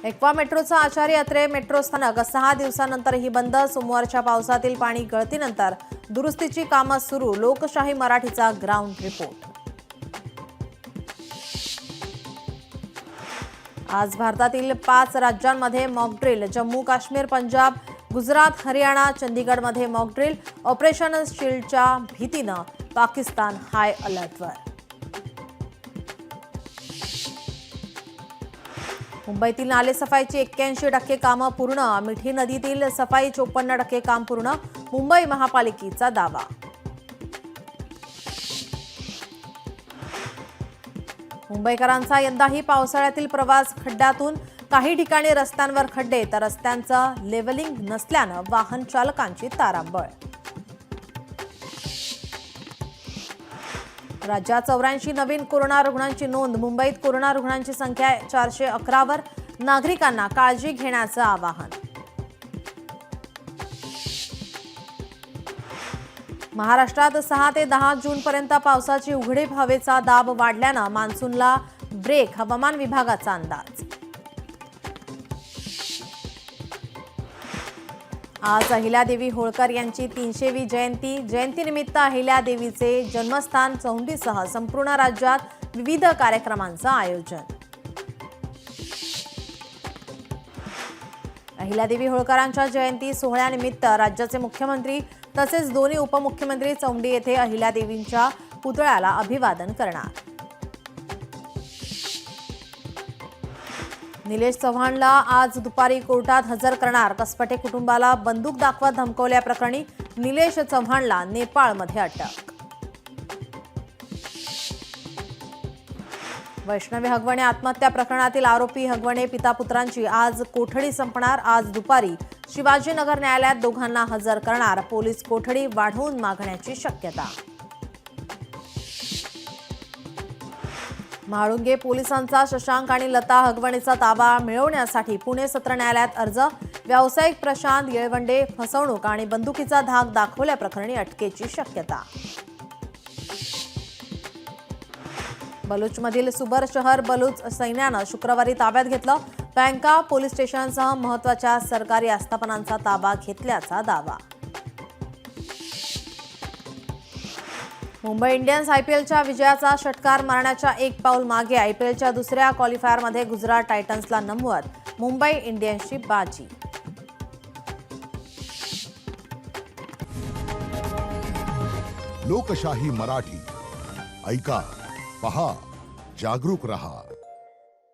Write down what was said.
Aqua मेट्रोचा Acharya Atre metro स्थानक 6 दिवसांनंतरही बंद। सोमवारच्या पावसातील पाणी गळतीनंतर दुरुस्तीची कामं सुरू। लोकशाही मराठीचा ग्राउंड रिपोर्ट। आज भारतातील 5 राज्यांमध्ये मॉक ड्रिल। जम्मू काश्मीर, पंजाब, गुजरात, हरियाणा, चंदीगडमध्ये मॉक ड्रिल। ऑपरेशन शील्डच्या भीतीनं पाकिस्तान हाय अलर्टवर। मुंबईतील नालेसफाईची 81% कामं पूर्ण। मिठी नदीतील सफाई 54% काम पूर्ण। मुंबई महापालिकेचा दावा। मुंबईकरांचा यंदाही पावसाळ्यातील प्रवास खड्ड्यातून। काही ठिकाणी रस्त्यांवर खड्डे तर रस्त्यांचं लेव्हलिंग नसल्यानं वाहन चालकांची तारांबळ। राज्यात 84 नवीन कोरोना रुग्णांची नोंद। मुंबईत कोरोना रुग्णांची संख्या 411 वर। नागरिकांना काळजी घेण्याचं आवाहन। महाराष्ट्रात 6 ते 10 जूनपर्यंत पावसाची उघडीप। हवेचा दाब वाढल्यानं मान्सूनला ब्रेक। हवामान विभागाचा अंदाज। आज अहिल्यादेवी होळकर यांची 300वी जयंती। जयंतीनिमित्त अहिल्यादेवीचे जन्मस्थान चौंडीसह संपूर्ण राज्यात विविध कार्यक्रमांचं आयोजन। अहिल्यादेवी होळकरांच्या जयंती सोहळ्यानिमित्त राज्याचे मुख्यमंत्री तसेच दोन्ही उपमुख्यमंत्री चौंडी येथे अहिल्यादेवींच्या पुतळ्याला अभिवादन करणार। निलेश चव्हाणला आज दुपारी कोर्टात हजर करणार। कसपटे कुटुंबाला बंदूक दाखवत धमकावल्याप्रकरणी निलेश चव्हाणला नेपाळमध्ये अटक। वैष्णवी हगवणे आत्महत्या प्रकरणातील आरोपी हगवणे पितापुत्रांची आज कोठडी संपणार। आज दुपारी शिवाजीनगर न्यायालयात दोघांना हजर करणार। पोलीस कोठडी वाढवून मागण्याची शक्यता। म्हाळुंगे पोलिसांचा शशांक आणि लता हगवणेचा ताबा मिळवण्यासाठी पुणे सत्र न्यायालयात अर्ज। व्यावसायिक प्रशांत येळवंडे फसवणूक आणि बंदुकीचा धाक दाखवल्याप्रकरणी अटकेची शक्यता। बलूचमधील सुबर शहर बलूच सैन्यानं शुक्रवारी ताब्यात घेतलं। बँका, पोलीस स्टेशनसह महत्त्वाच्या सरकारी आस्थापनांचा ताबा घेतल्याचा दावा। मुंबई इंडियन्स आयपीएलच्या विजयाचा षटकार मारण्याच्या एक पाऊल मागे। आयपीएलच्या दुसऱ्या क्वालिफायरमध्ये गुजरात टायटन्सला नमवत मुंबई इंडियन्सची बाजी। लोकशाही मराठी ऐका, पहा, जागरूक रहा।